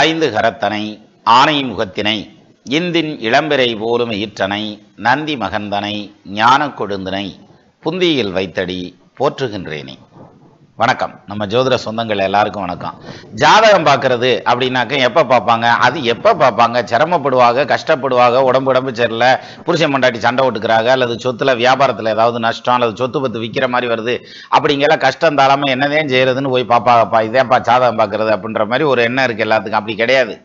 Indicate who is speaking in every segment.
Speaker 1: ஐந்து கரத்தனை ஆனை முகத்தினை இந்தின் இளம்பிறை போலும் ஈற்றனை நந்தி மகந்தனை ஞான கொழுந்தனை புந்தியில் வைத்தடி போற்றுகின்றேனே. வணக்கம். நம்ம ஜோதிட சொந்தங்கள் எல்லாருக்கும் வணக்கம். ஜாதகம் பார்க்கறது அப்படின்னாக்க எப்போ பார்ப்பாங்க? அது எப்போ பார்ப்பாங்க? சிரமப்படுவாங்க, கஷ்டப்படுவாங்க, உடம்பு சரியில்லை, புருஷன் பொண்டாட்டி சண்டை ஓட்டுக்கிறாங்க, அல்லது சொத்துல வியாபாரத்தில் ஏதாவது நஷ்டம், அல்லது சொத்து பத்து விற்கிற மாதிரி வருது, அப்படிங்கெல்லாம் கஷ்டம் தாராமல் என்னதான் செய்யறதுன்னு போய் பார்ப்பாங்கப்பா. இதேப்பா ஜாதகம் பார்க்கறது அப்படின்ற மாதிரி ஒரு எண்ணம் இருக்குது எல்லாத்துக்கும். அப்படி கிடையாது.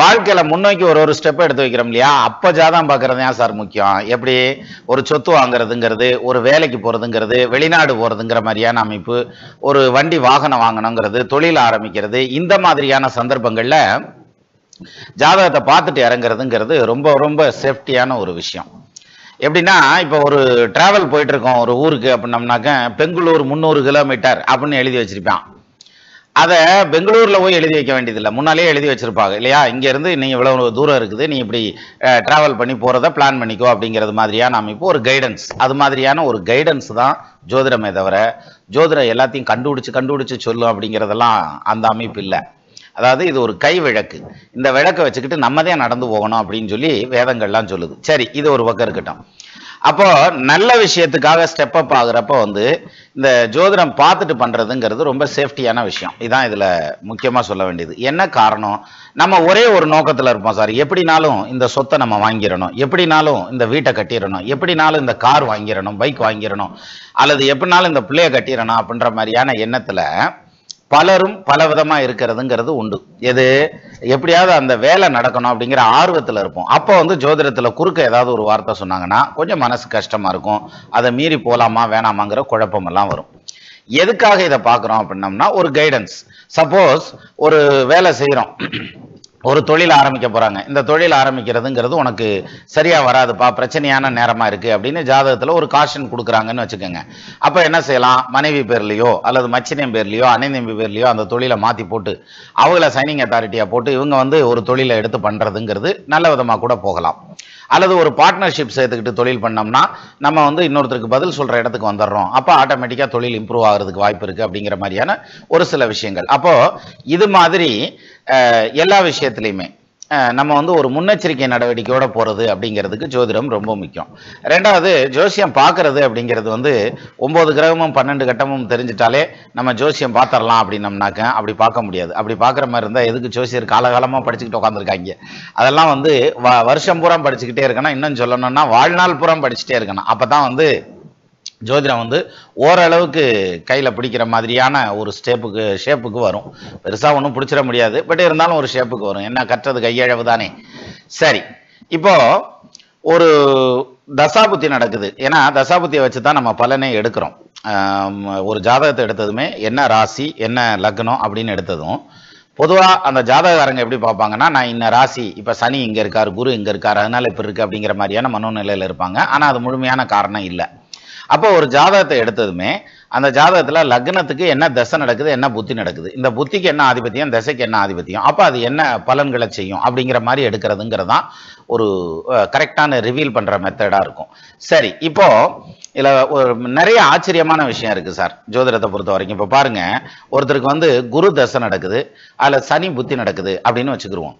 Speaker 1: வாழ்க்கையில முன்னோக்கி ஒரு ஸ்டெப் எடுத்து வைக்கிறோம் இல்லையா? அப்ப ஜாதகம் பார்க்கறது ஏன் சார் முக்கியம்? எப்படி ஒரு சொத்து வாங்குறதுங்கிறது, ஒரு வேலைக்கு போறதுங்கிறது, வெளிநாடு போறதுங்கிற மாதிரியான அமைப்பு, ஒரு வண்டி வாகனம் வாங்கணுங்கிறது, தொழில் ஆரம்பிக்கிறது, இந்த மாதிரியான சந்தர்ப்பங்கள்ல ஜாதகத்தை பார்த்துட்டு இறங்குறதுங்கிறது ரொம்ப ரொம்ப சேஃப்டியான ஒரு விஷயம். எப்படின்னா, இப்போ ஒரு டிராவல் போயிட்டு இருக்கோம் ஒரு ஊருக்கு அப்படின்னம்னாக்க, பெங்களூர் 300 கிலோமீட்டர் அப்படின்னு எழுதி வச்சிருப்பான். அதை பெங்களூர்ல போய் எழுதி வைக்க வேண்டியதில்லை, முன்னாலே எழுதி வச்சிருப்பாங்க இல்லையா? இங்க இருந்து நீ இவ்வளவு தூரம் இருக்குது, நீ இப்படி டிராவல் பண்ணி போறத பிளான் பண்ணிக்கோ அப்படிங்கிறது மாதிரியான அமைப்பு, ஒரு கைடன்ஸ். அது மாதிரியான ஒரு கைடன்ஸ் தான் ஜோதிடமே தவிர, ஜோதிடம் எல்லாத்தையும் கண்டுபிடிச்சு சொல்லும் அப்படிங்கிறதெல்லாம் அந்த அமைப்பு இல்லை. அதாவது இது ஒரு கை விளக்கு. இந்த விளக்கை வச்சுக்கிட்டு நம்மதே நடந்து போகணும் அப்படின்னு சொல்லி வேதங்கள்லாம் சொல்லுது. சரி, இது ஒரு பக்கம் இருக்கட்டும். அப்போ நல்ல விஷயத்துக்காக ஸ்டெப் அப் ஆகுறப்ப இந்த ஜோதிடம் பார்த்துட்டு பண்றதுங்கிறது ரொம்ப சேஃப்டியான விஷயம். இதான் இதுல முக்கியமா சொல்ல வேண்டியது. என்ன காரணம்? நம்ம ஒரே ஒரு நோக்கத்துல இருப்போம் சார். எப்படினாலும் இந்த சொத்தை நம்ம வாங்கிடணும், எப்படினாலும் இந்த வீட்டை கட்டிடணும், எப்படினாலும் இந்த கார் வாங்கிடணும், பைக் வாங்கிடணும், அல்லது எப்படினாலும் இந்த பிள்ளைய கட்டிடணும் அப்படின்ற மாதிரியான எண்ணத்துல பலரும் பல விதமா இருக்கிறதுங்கிறது உண்டு. எது எப்படியாவது அந்த வேலை நடக்கணும் அப்படிங்கிற ஆர்வத்தில் இருப்போம். அப்போ ஜோதிடத்துல குறுக்க ஏதாவது ஒரு வார்த்தை சொன்னாங்கன்னா கொஞ்சம் மனசு கஷ்டமா இருக்கும். அதை மீறி போலாமா வேணாமாங்கிற குழப்பம் எல்லாம் வரும். எதுக்காக இதை பார்க்குறோம் அப்படின்னம்னா, ஒரு கைடன்ஸ். சப்போஸ் ஒரு வேலை செய்கிறோம், ஒரு தொழில் ஆரம்பிக்க போறாங்க. இந்த தொழில் ஆரம்பிக்கிறதுங்கிறது உனக்கு சரியா வராதுப்பா, பிரச்சனையான நேரமா இருக்கு அப்படின்னு ஜாதகத்துல ஒரு காஷன் கொடுக்குறாங்கன்னு வச்சுக்கோங்க. அப்ப என்ன செய்யலாம்? மனைவி பேர்லயோ அல்லது மச்சினியம் பேர்லயோ அண்ணன் தம்பி பேர்லயோ அந்த தொழிலை மாத்தி போட்டு அவங்கள சைனிங் அத்தாரிட்டியா போட்டு இவங்க ஒரு தொழிலை எடுத்து பண்றதுங்கிறது நல்ல விதமா கூட போகலாம். அல்லது ஒரு பார்ட்னர்ஷிப் சேர்த்துக்கிட்டு தொழில் பண்ணோம்னா நம்ம இன்னொருத்தருக்கு பதில் சொல்ற இடத்துக்கு வந்துடுறோம். அப்போ ஆட்டோமேட்டிக்கா தொழில் இம்ப்ரூவ் ஆகிறதுக்கு வாய்ப்பு இருக்கு அப்படிங்கிற மாதிரியான ஒரு சில விஷயங்கள். அப்போ இது மாதிரி எல்லா விஷயத்திலையுமே நம்ம ஒரு முன்னெச்சரிக்கை நடவடிக்கையோட போறது அப்படிங்கிறதுக்கு ஜோதிடம் ரொம்ப முக்கியம். ரெண்டாவது, ஜோசியம் பார்க்கறது அப்படிங்கிறது 9 கிரகமும் 12 கட்டமும் தெரிஞ்சிட்டாலே நம்ம ஜோசியம் பார்த்துடலாம் அப்படின்னம்னாக்க அப்படி பார்க்க முடியாது. அப்படி பார்க்குற மாதிரி இருந்தால் எதுக்கு ஜோசியர் காலகாலமா படிச்சுக்கிட்டு உட்காந்துருக்காங்க? அதெல்லாம் வருஷம் பூரா படிச்சுக்கிட்டே இருக்கணும். இன்னும் சொல்லணும்னா வாழ்நாள் பூரா படிச்சுட்டே இருக்கணும். அப்பதான் ஜோதிடம் ஓரளவுக்கு கையில பிடிக்கிற மாதிரியான ஒரு ஷேப்புக்கு வரும். பெருசா ஒன்றும் பிடிச்சிட முடியாது, பட் இருந்தாலும் ஒரு ஷேப்புக்கு வரும். என்ன, கற்றது கையளவு தானே. சரி, இப்போ ஒரு தசாபுத்தி நடக்குது. ஏன்னா தசாபுத்தியை வச்சுதான் நம்ம பலனை எடுக்கிறோம். ஒரு ஜாதகத்தை எடுத்ததுமே என்ன ராசி என்ன லக்னம் அப்படின்னு எடுத்ததும் பொதுவா அந்த ஜாதகக்காரங்க எப்படி பார்ப்பாங்கன்னா, நான் இன்ன ராசி, இப்ப சனி இங்க இருக்காரு, குரு இங்க இருக்காரு, அதனால இப்ப இருக்கு அப்படிங்கிற மாதிரியான மனோநிலையில இருப்பாங்க. ஆனா அது முழுமையான காரணம் இல்லை. அப்போ ஒரு ஜாதகத்தை எடுத்ததுமே அந்த ஜாதகத்துல லக்னத்துக்கு என்ன தசை நடக்குது, என்ன புத்தி நடக்குது, இந்த புத்திக்கு என்ன ஆதிபத்தியம், தசைக்கு என்ன ஆதிபத்தியம், அப்ப அது என்ன பலன்களை செய்யும் அப்படிங்கிற மாதிரி எடுக்கிறதுங்கிறதான் ஒரு கரெக்டான ரிவீல் பண்ற மெத்தடா இருக்கும். சரி, இப்போ இதுல ஒரு நிறைய ஆச்சரியமான விஷயம் இருக்கு சார் ஜோதிடத்தை பொறுத்த வரைக்கும். இப்போ பாருங்க, ஒருத்தருக்கு குரு தசை நடக்குது, அதுல சனி புத்தி நடக்குது அப்படின்னு வச்சுக்கிருவோம்.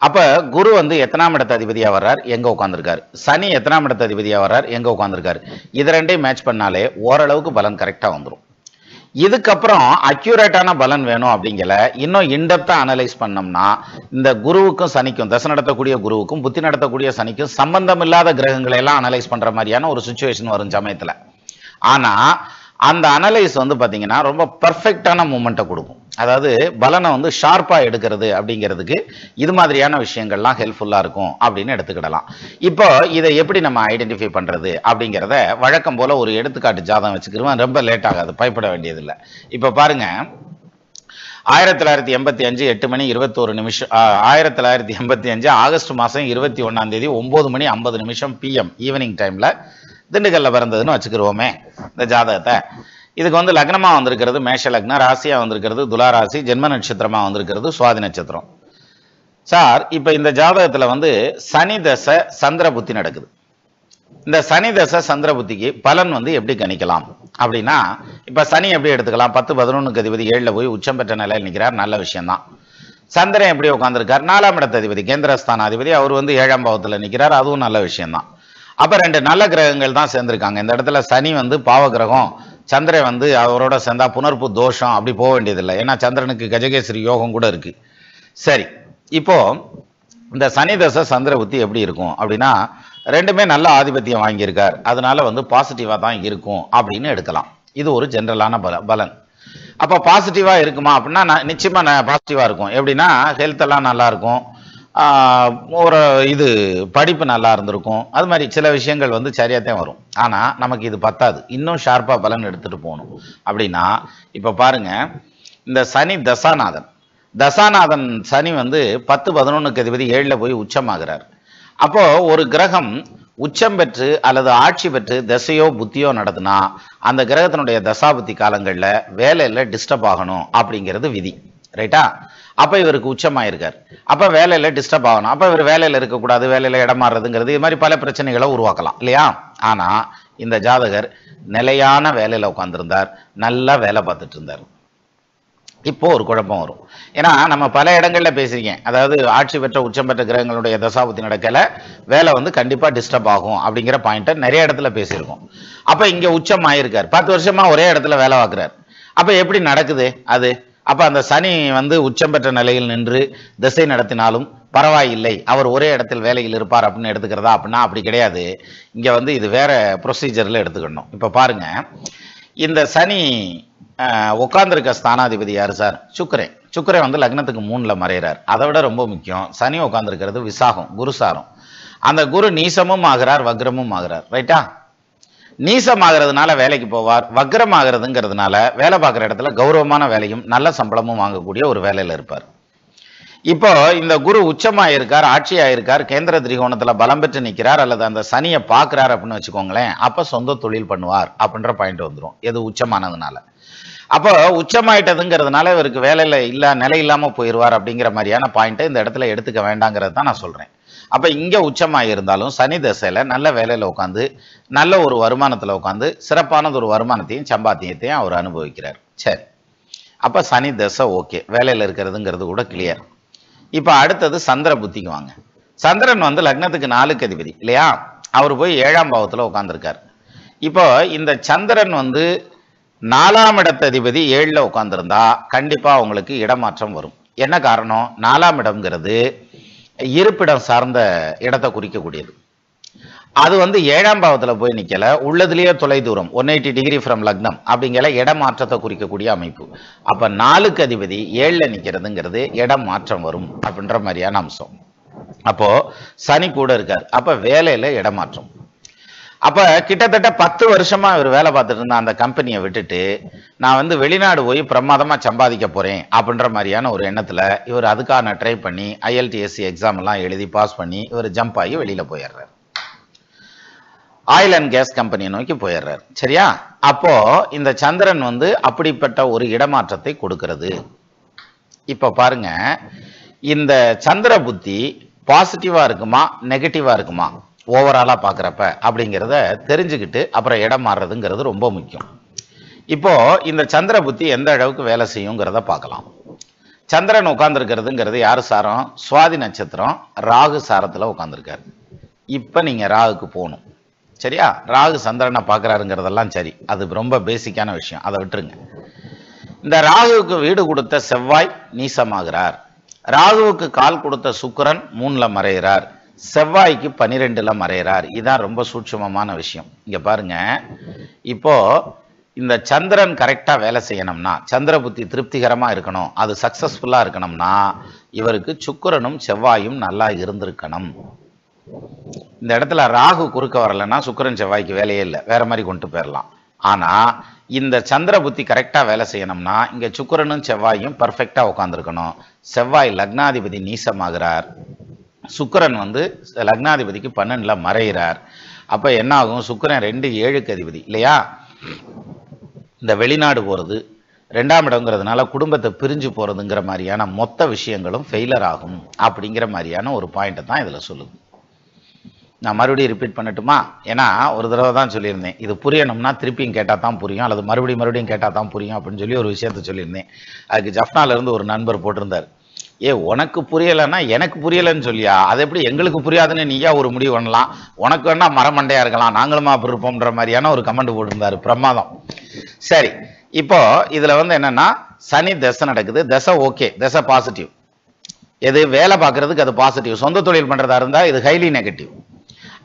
Speaker 1: அப்ப குரு எத்தனாம் இடத்து அதிபதியா வர்றார், எங்க உட்காந்துருக்காரு, சனி எத்தனாம் இடத்து அதிபதியா வர்றார், எங்க உட்காந்துருக்காரு, இது ரெண்டையும் மேட்ச் பண்ணாலே ஓரளவுக்கு பலன் கரெக்டா வந்துடும். இதுக்கப்புறம் அக்யூரேட்டான பலன் வேணும் அப்படிங்கல இன்னும் இன்டெப்தா அனலைஸ் பண்ணோம்னா, இந்த குருவுக்கும் சனிக்கும், தசை நடத்தக்கூடிய குருவுக்கும் புத்தி நடத்தக்கூடிய சனிக்கும் சம்பந்தம் இல்லாத கிரகங்களை எல்லாம் அனலைஸ் பண்ற மாதிரியான ஒரு சுச்சுவேஷன் வரும் சமயத்துல. ஆனா அந்த அனலைஸ் பாத்தீங்கன்னா ரொம்ப பெர்ஃபெக்டான மூமெண்ட்டை கொடுக்கும். அதாவது பலனை ஷார்ப்பா எடுக்கிறது அப்படிங்கிறதுக்கு இது மாதிரியான விஷயங்கள்லாம் ஹெல்ப்ஃபுல்லா இருக்கும் அப்படின்னு எடுத்துக்கிடலாம். இப்போ இதை எப்படி நம்ம ஐடென்டிஃபை பண்றது அப்படிங்கிறத வழக்கம் போல ஒரு எடுத்துக்காட்டு ஜாதகம் வச்சுக்கிறோம். ரொம்ப லேட் ஆகாது, பயப்பட வேண்டியதில்லை. இப்ப பாருங்க, 1985 8:21 1985 ஆகஸ்ட் மாசம் 21ஆம் தேதி 9:50 PM ஈவினிங் டைம்ல திண்டுக்கல்ல பிறந்ததுன்னு வச்சுக்கிறோமே இந்த ஜாதகத்தை. இதுக்கு லக்னமா வந்திருக்கிறது மேஷ லக்னம், ராசியா வந்திருக்கிறது துலா ராசி, ஜென்ம நட்சத்திரமா வந்திருக்கிறது சுவாதி நட்சத்திரம். சார், இப்ப இந்த ஜாதகத்துல சனி தசை சந்திர புத்தி நடக்குது. இந்த சனி தசை சந்திர புத்திக்கு பலன் எப்படி கணிக்கலாம் அப்படின்னா, இப்ப சனி எப்படி எடுத்துக்கலாம்? 10, 11க்கு அதிபதி 7ல போய் உச்சம் பெற்ற நிலையில் நிற்கிறார், நல்ல விஷயம்தான். சந்திரன் எப்படி உட்காந்துருக்கார்? 4ஆம் இடத்ததிபதி, கேந்திரஸ்தானாதிபதி. அவர் வந்து 7ஆம் பாவத்தில் நிற்கிறார். அதுவும் நல்ல விஷயம்தான். அப்போ 2 நல்ல கிரகங்கள் தான் சேர்ந்திருக்காங்க. இந்த இடத்துல சனி வந்து பாவ கிரகம், சந்திரன் வந்து அவரோட சேர்ந்தா புனர்ப்பு தோஷம், அப்படி போக வேண்டியதில்லை. ஏன்னா சந்திரனுக்கு கஜகேசரி யோகம் கூட இருக்கு. சரி, இப்போ இந்த சனி தசை சந்திர புத்தி எப்படி இருக்கும் அப்படின்னா, ரெண்டுமே நல்ல ஆதிபத்தியம் வாங்கியிருக்கார், அதனால வந்து பாசிட்டிவா தான் இருக்கும் அப்படின்னு எடுக்கலாம். இது ஒரு ஜென்ரலான பலன். அப்போ பாசிட்டிவா இருக்குமா அப்படின்னா நிச்சயமா பாசிட்டிவா இருக்கும். எப்படின்னா ஹெல்த் எல்லாம் நல்லா இருக்கும், ஒரு இது படிப்பு நல்லா இருந்திருக்கும், அது மாதிரி சில விஷயங்கள் வந்து சரியாத்தான் வரும். ஆனா நமக்கு இது பத்தாது, இன்னும் ஷார்ப்பா பலன் எடுத்துட்டு போகணும். அப்படின்னா இப்ப பாருங்க, இந்த சனி தசாநாதன் சனி வந்து 10-11க்கு அதிபதி 7ல போய் உச்சமாகிறார். அப்போ ஒரு கிரகம் உச்சம் பெற்று அல்லது ஆட்சி பெற்று தசையோ புத்தியோ நடத்தினா அந்த கிரகத்தினுடைய தசாபுத்தி காலங்கள்ல வேலையில டிஸ்டர்ப் ஆகணும் அப்படிங்கிறது விதி. ரைட்டா? அப்ப இவருக்கு உச்சமாயிருக்கார், அப்ப வேலையில டிஸ்டர்ப் ஆகணும், அப்ப இவர் வேலையில இருக்கக்கூடாது, வேலையில இடம் மாறுறதுங்கிறது, இது மாதிரி பல பிரச்சனைகளை உருவாக்கலாம் இல்லையா? ஆனா இந்த ஜாதகர் நிலையான வேலையில உட்கார்ந்திருந்தார், நல்லா வேலை பார்த்துட்டு இருந்தார். இப்போ ஒரு குழப்பம் வரும். ஏன்னா நம்ம பல இடங்கள்ல பேசியிருக்கேன், அதாவது ஆட்சி பெற்ற உச்சம் பெற்ற கிரகங்களுடைய தசாபுத்தி நடக்கல வேலை வந்து கண்டிப்பா டிஸ்டர்ப் ஆகும் அப்படிங்கிற பாயிண்ட்டை நிறைய இடத்துல பேசியிருக்கோம். அப்ப இங்க உச்சம் ஆயிருக்கார், 10 வருஷமா ஒரே இடத்துல வேலை பார்க்கிறார். அப்ப எப்படி நடக்குது அது? அப்ப அந்த சனி வந்து உச்சம் பெற்ற நிலையில் நின்று திசை நடத்தினாலும் பரவாயில்லை, அவர் ஒரே இடத்தில் வேலையில் இருப்பார் அப்படின்னு எடுத்துக்கிறதா அப்படின்னா அப்படி கிடையாது. இங்க வந்து இது வேற ப்ரொசீஜர்ல எடுத்துக்கணும். இப்ப பாருங்க, இந்த சனி உட்கார்ந்துருக்க ஸ்தானாதிபதி யாரு சார்? சுக்கிரன் வந்து லக்னத்துக்கு 3ல மறைகிறார். அதை விட ரொம்ப முக்கியம், சனி உட்கார்ந்துருக்கிறது விசாகம், குருசாரம். அந்த குரு நீசமும் ஆகிறார், வக்ரமும் ஆகிறார். ரைட்டா? நீசம் ஆகிறதுனால வேலைக்கு போவார், வக்ரம் ஆகிறதுங்கிறதுனால வேலை பார்க்குற இடத்துல கௌரவமான வேலையும் நல்ல சம்பளமும் வாங்கக்கூடிய ஒரு வேலையில இருப்பார். இப்போ இந்த குரு உச்சமாயிருக்கார், ஆட்சியாயிருக்கார், கேந்திர திரிகோணத்துல பலம் பெற்று நிற்கிறார், அல்லது அந்த சனியை பார்க்கிறார் அப்படின்னு வச்சுக்கோங்களேன். அப்ப சொந்த தொழில் பண்ணுவார் அப்படின்ற பாயிண்ட் வந்துடும், எது உச்சமானதுனால. அப்போ உச்சமாயிட்டதுங்கிறதுனால இவருக்கு வேலையில நிலை இல்லாம போயிடுவார் அப்படிங்கிற மாதிரியான பாயிண்ட்டை இந்த இடத்துல எடுத்துக்க வேண்டாங்கிறது தான் நான் சொல்றேன். அப்ப இங்க உச்சமாயிருந்தாலும் சனி தசையில நல்ல வேலையில உட்காந்து நல்ல ஒரு வருமானத்துல உட்காந்து சிறப்பானது ஒரு வருமானத்தையும் சம்பாத்தியத்தையும் அவர் அனுபவிக்கிறார். சரி, அப்ப சனி தசை ஓகே, வேலையில இருக்கிறதுங்கிறது கூட கிளியர். இப்ப அடுத்தது சந்திர புத்திக்கு வாங்க. சந்திரன் வந்து லக்னத்துக்கு 4க்கு அதிபதி இல்லையா? அவர் போய் 7ஆம் பாவத்துல உட்கார்ந்துருக்கார். இப்போ இந்த சந்திரன் வந்து 4ஆம் இடத்ததிபதி 7ல உட்கார்ந்துருந்தா கண்டிப்பா உங்களுக்கு இடமாற்றம் வரும். என்ன காரணம்? 4ஆம் இடம்ங்கிறது இருப்பிடம் சார்ந்த இடத்தை குறிக்கக்கூடியது. அது வந்து 7ஆம் பாவத்துல போய் நிக்கல, உள்ளதுலயே தொலை தூரம் 180 டிகிரி ஃப்ரம் லக்னம் அப்படிங்கிற இடமாற்றத்தை குறிக்கக்கூடிய அமைப்பு. அப்ப 4க்கு அதிபதி 7ல நிக்கிறதுங்கிறது இடம் மாற்றம் வரும் அப்படின்ற மாதிரியான அம்சம். அப்போ சனி கூட இருக்கார், அப்ப வேலையில இடமாற்றம். அப்ப கிட்டத்தட்ட 10 வருஷமா இவர் வேலை பார்த்துட்டு இருந்த அந்த கம்பெனியை விட்டுட்டு நான் வந்து வெளிநாடு போய் பிரமாதமா சம்பாதிக்க போறேன் அப்படின்ற மாதிரியான ஒரு எண்ணத்துல இவர் அதுக்கான ட்ரை பண்ணி ILTSC எக்ஸாம் எல்லாம் எழுதி பாஸ் பண்ணி இவர் ஜம்ப் ஆகி வெளியில போயிடுறார், ஆயில் அண்ட் கேஸ் கம்பெனியை நோக்கி போயிடுறார். சரியா? அப்போ இந்த சந்திரன் வந்து அப்படிப்பட்ட ஒரு இடமாற்றத்தை கொடுக்கிறது. இப்ப பாருங்க, இந்த சந்திர புத்தி பாசிட்டிவா இருக்குமா நெகட்டிவா இருக்குமா ஓவராலா பாக்குறப்ப அப்படிங்கிறத தெரிஞ்சுக்கிட்டு அப்புறம் இடம் மாறுறதுங்கிறது ரொம்ப முக்கியம். இப்போ இந்த சந்திர புத்தி எந்த அளவுக்கு வேலை செய்யுங்கிறத பார்க்கலாம். சந்திரன் உட்கார்ந்துருக்கிறதுங்கிறது யாரு சாரம்? சுவாதி நட்சத்திரம், ராகு சாரத்துல உட்கார்ந்துருக்காரு. இப்ப நீங்க ராகுக்கு போகணும். சரியா? ராகு சந்திரனை பார்க்கறாருங்கிறதெல்லாம் சரி, அது ரொம்ப பேசிக்கான விஷயம், அதை விட்டுருங்க. இந்த ராகுவுக்கு வீடு கொடுத்த செவ்வாய் நீசமாகிறார், ராகுவுக்கு கால் கொடுத்த சுக்கிரன் 3ல மறைகிறார், செவ்வாய்க்கு 12ல மறைகிறார். இதுதான் ரொம்ப சூட்சுமமான விஷயம். இங்க பாருங்க, இப்போ இந்த சந்திரன் கரெக்டா வேலை செய்யணும்னா, சந்திர புத்தி திருப்திகரமா இருக்கணும், அது சக்சஸ்ஃபுல்லா இருக்கணும்னா இவருக்கு சுக்கிரனும் செவ்வாயும் நல்லா இருந்திருக்கணும். இந்த இடத்துல ராகு குறுக்க வரலன்னா சுக்கிரன் செவ்வாய்க்கு வேலையே இல்லை, வேற மாதிரி கொண்டு போயிடலாம். ஆனா இந்த சந்திர புத்தி கரெக்டா வேலை செய்யணும்னா இங்க சுக்கிரனும் செவ்வாயும் பர்ஃபெக்டா உட்கார்ந்துருக்கணும். செவ்வாய் லக்னாதிபதி நீசமாகிறார், சுக்கிரன் வந்து லக்னாதிபதிக்கு 12ல மறைகிறார். அப்ப என்ன ஆகும்? சுக்கிரன் 2-7க்கு அதிபதி இல்லையா? இந்த வெளிநாடு போறது 2ஆம் இடம்ங்கிறதுனால குடும்பத்தை பிரிஞ்சு போறதுங்கிற மாதிரியான மொத்த விஷயங்களும் ஃபெயிலர் ஆகும் அப்படிங்கிற மாதிரியான ஒரு பாயிண்ட் தான் இதுல சொல்லுது. நான் மறுபடியும் ரிப்பீட் பண்ணட்டுமா? ஏன்னா ஒரு தடவை தான் சொல்லியிருந்தேன், இது புரியணும்னா திருப்பியும் கேட்டால் தான் புரியும், அல்லது மறுபடியும் கேட்டால் தான் புரியும் அப்படின்னு சொல்லி ஒரு விஷயத்த சொல்லியிருந்தேன். அதுக்கு ஜஃப்னால இருந்து ஒரு நண்பர் போட்டிருந்தார், உனக்கு புரியலைன்னா எனக்கு புரியலைன்னு சொல்லியா, அது எப்படி எங்களுக்கு புரியாதுன்னு நீயா ஒரு முடிவு பண்ணலாம், உனக்கு வேணா மரமண்டையா இருக்கலாம், நாங்களுமா அப்படி இருப்போம்ன்ற மாதிரியான ஒரு கமெண்ட் போட்டிருந்தாரு. பிரமாதம். சரி, இப்போ இதுல என்னன்னா சனி தசை நடக்குது. தசை ஓகே, தசை பாசிட்டிவ். எது வேலை பார்க்கறதுக்கு அது பாசிட்டிவ். சொந்த தொழில் பண்றதா இருந்தா இது ஹைலி நெகட்டிவ்.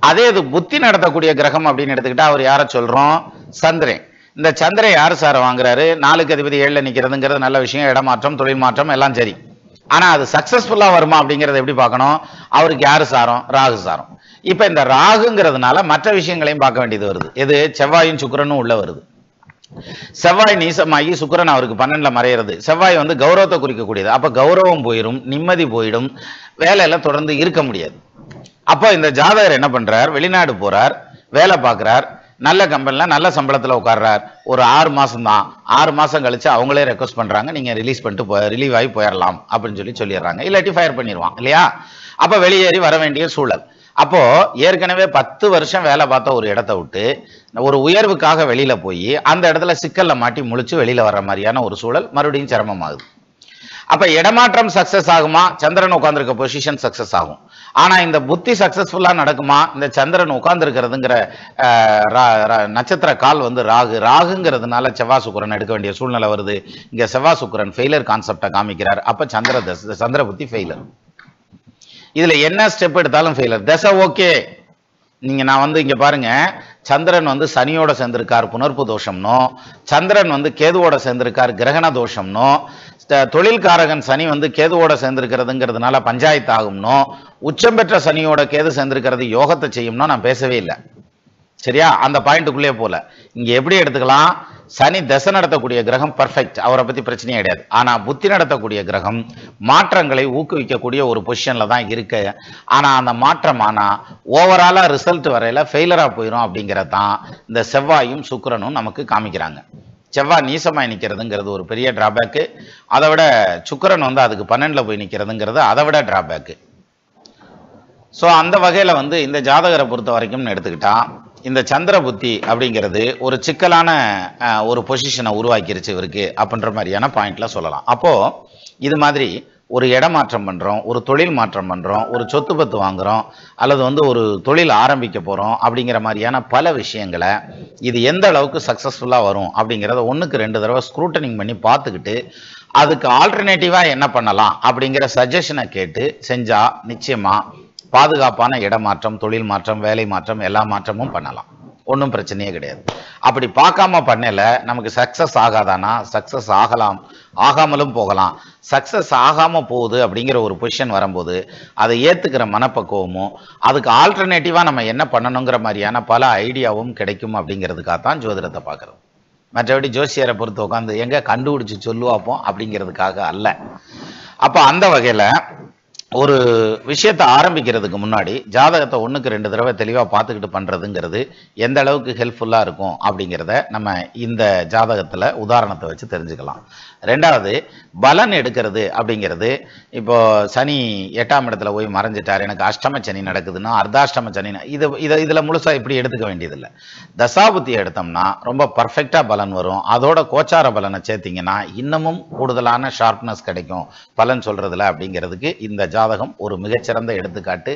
Speaker 1: அதே இது புத்தி நடத்தக்கூடிய கிரகம் அப்படின்னு எடுத்துக்கிட்டா அவர் யார சொல்றோம்? சந்திரன். இந்த சந்திரன் யாரு சார் வாங்குறாரு? 4க்கு அதிபதி 7ல நிக்கிறதுங்கிறது நல்ல விஷயம், இடமாற்றம், தொழில் மாற்றம் எல்லாம் சரி. ஆனா அது சக்சஸ்ஃபுல்லா வருமா அப்படிங்கறத எப்படி பார்க்கணும்? அவருக்கு யாரு சாரம்? ராகு சாரம். இப்ப இந்த ராகுங்கிறதுனால மற்ற விஷயங்களையும் பார்க்க வேண்டியது வருது. எது? செவ்வாயும் சுக்கிரனும் உள்ள வருது. செவ்வாய் நீசமாகி சுக்கிரன் அவருக்கு 12ல மறையிறது. செவ்வாய் கௌரவத்தை குறிக்கக்கூடியது. அப்ப கௌரவம் போயிடும், நிம்மதி போயிடும், வேலையில தொடர்ந்து இருக்க முடியாது. அப்போ இந்த ஜாதகர் என்ன பண்றார்? வெளிநாடு போறார், வேலை பார்க்கிறார், நல்ல கம்பெனில நல்ல சம்பளத்துல உட்கார்றார். ஒரு 6 மாசம் தான். 6 மாசம் கழிச்சு அவங்களே ரெக்வஸ்ட் பண்றாங்க, நீங்க ரிலீஸ் பண்ணிட்டு ரிலீவ் ஆகி போயிடலாம் அப்படின்னு சொல்லிடுறாங்க. இல்லாட்டி ஃபயர் பண்ணிடுவான் இல்லையா? அப்ப வெளியேறி வர வேண்டிய சூழல். அப்போ ஏற்கனவே 10 வருஷம் வேலை பார்த்த ஒரு இடத்த விட்டு ஒரு உயர்வுக்காக வெளியில போய் அந்த இடத்துல சிக்கல்ல மாட்டி முழிச்சு வெளியில வர்ற மாதிரியான ஒரு சூழல் மறுபடியும் சிரமமாகுது. அப்ப இடமாற்றம் சக்சஸ் ஆகுமா? சந்திரன் உட்கார்ந்துருக்க பொசிஷன் சக்சஸ் ஆகும். ஆனா இந்த புத்தி சக்சஸ்ஃபுல்லா நடக்குமா? இந்த சந்திரன் உட்கார்ந்து இருக்கிறதுங்கிற நட்சத்திர கால் ராகு. ராகுங்கிறதுனால செவ்வாய் சுக்கிரன் எடுக்க வேண்டிய சூழ்நிலை வருது. இங்க செவ்வாய் சுக்கிரன் ஃபெயிலர் கான்செப்டை காமிக்கிறார். அப்ப சந்திர புத்தி ஃபெயிலர். இதுல என்ன ஸ்டெப் எடுத்தாலும் ஃபெயிலர். தசை ஓகே. நீங்க நான் இங்க பாருங்க, சந்திரன் சனியோட சேர்ந்திருக்கார் புனர்ப்பு தோஷம்னோ, சந்திரன் கேதுவோட சேர்ந்திருக்கார் கிரகண தோஷம்னோ, தொழில்காரகன் சனி கேதுவோட சேர்ந்திருக்கிறதுங்கிறதுனால பஞ்சாயத்து ஆகும்னோ, உச்சம் பெற்ற சனியோட கேது சேர்ந்திருக்கிறது யோகத்தை செய்யும்னோ நான் பேசவே இல்லை. சரியா? அந்த பாயிண்ட்டுக்குள்ளே போல. இங்க எப்படி எடுத்துக்கலாம்? சனி தசை நடத்தக்கூடிய கிரகம் பர்ஃபெக்ட், அவரை பத்தி பிரச்சனையே கிடையாது. ஆனா புத்தி நடத்தக்கூடிய கிரகம் மாற்றங்களை ஊக்குவிக்கக்கூடிய ஒரு பொசிஷன்ல தான் இருக்கு. ஆனா அந்த மாற்றம் ஓவராலா ரிசல்ட் வரையில ஃபெயிலரா போயிடும் அப்படிங்கறதான் இந்த செவ்வாயும் சுக்கிரனும் நமக்கு காமிக்கிறாங்க. செவ்வாய் நீசமாய் நிக்கிறதுங்கிறது ஒரு பெரிய டிராபேக்கு. அதை விட சுக்கிரன் அதுக்கு 12ல போய் நிக்கிறதுங்கிறது அதை விட டிராபேக்கு. ஸோ அந்த வகையில இந்த ஜாதகரை பொறுத்த வரைக்கும் எடுத்துக்கிட்டா இந்த சந்திர புத்தி அப்படிங்கிறது ஒரு சிக்கலான ஒரு பொசிஷனை உருவாக்கிருச்சு இவருக்கு அப்படின்ற மாதிரியான பாயிண்ட்ல சொல்லலாம். அப்போ இது மாதிரி ஒரு இடமாற்றம் பண்றோம், ஒரு தொழில் மாற்றம் பண்றோம், ஒரு சொத்து பத்து வாங்குறோம், அல்லது ஒரு தொழில் ஆரம்பிக்க போறோம் அப்படிங்கிற மாதிரியான பல விஷயங்களை இது எந்த அளவுக்கு சக்சஸ்ஃபுல்லா வரும் அப்படிங்கிறத 1க்கு 2 தடவை ஸ்க்ரூட்டனிங் பண்ணி பார்த்துக்கிட்டு அதுக்கு ஆல்டர்னேட்டிவா என்ன பண்ணலாம் அப்படிங்கிற சஜஷனை கேட்டு செஞ்சா நிச்சயமா பாதுகாப்பான இடமாற்றம், தொழில் மாற்றம், வேலை மாற்றம் எல்லா மாற்றமும் பண்ணலாம். ஒன்றும் பிரச்சனையே கிடையாது. அப்படி பார்க்காம பண்ணல நமக்கு சக்சஸ் ஆகாதானா? சக்சஸ் ஆகலாம், ஆகாமலும் போகலாம். சக்சஸ் ஆகாம போகுது அப்படிங்கிற ஒரு பொசிஷன் வரும்போது அதை ஏத்துக்கிற மனப்பக்குவமும் அதுக்கு ஆல்டர்னேட்டிவா நம்ம என்ன பண்ணணுங்கிற மாதிரியான பல ஐடியாவும் கிடைக்கும் அப்படிங்கிறதுக்காக தான் ஜோதிடத்தை பார்க்கறது. மற்றபடி ஜோசியரை பொறுத்து உட்காந்து எங்க கண்டுபிடிச்சு சொல்லுவாப்போம் அப்படிங்கிறதுக்காக அல்ல. அப்ப அந்த வகையில ஒரு விஷயத்தை ஆரம்பிக்கிறதுக்கு முன்னாடி ஜாதகத்தை 1க்கு 2 தடவை தெளிவாக பார்த்துக்கிட்டு பண்ணுறதுங்கிறது எந்த அளவுக்கு ஹெல்ப்ஃபுல்லாக இருக்கும் அப்படிங்கிறத நம்ம இந்த ஜாதகத்தில் உதாரணத்தை வச்சு தெரிஞ்சுக்கலாம். 2வது பலன் எடுக்கிறது அப்படிங்கிறது, இப்போ சனி 8ஆம் இடத்துல போய் மறைஞ்சிட்டார், எனக்கு அஷ்டம சனி நடக்குதுன்னா அர்த்தாஷ்டம சனி, இதில் முழுசாக இப்படி எடுத்துக்க வேண்டியதில்லை. தசாபுத்தியை எடுத்தோம்னா ரொம்ப பர்ஃபெக்டாக பலன் வரும். அதோட கோச்சார பலனை சேர்த்திங்கன்னா இன்னமும் கூடுதலான ஷார்ப்னஸ் கிடைக்கும் பலன் சொல்கிறதுல அப்படிங்கிறதுக்கு இந்த ஜாதகம் ஒரு மிகச்சிறந்த எடுத்துக்காட்டு.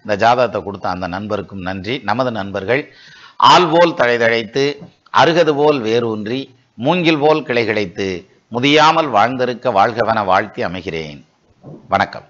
Speaker 1: இந்த ஜாதகத்தை கொடுத்த அந்த நண்பருக்கும் நன்றி. நமது நண்பர்கள் ஆள்போல் தழைதழைத்து அருகது போல் வேரூன்றி மூங்கில் போல் கிளை கிடைத்து முதியாமல் வாழ்ந்திருக்க வாழ்கவென வாழ்த்தி அமைகிறேன். வணக்கம்.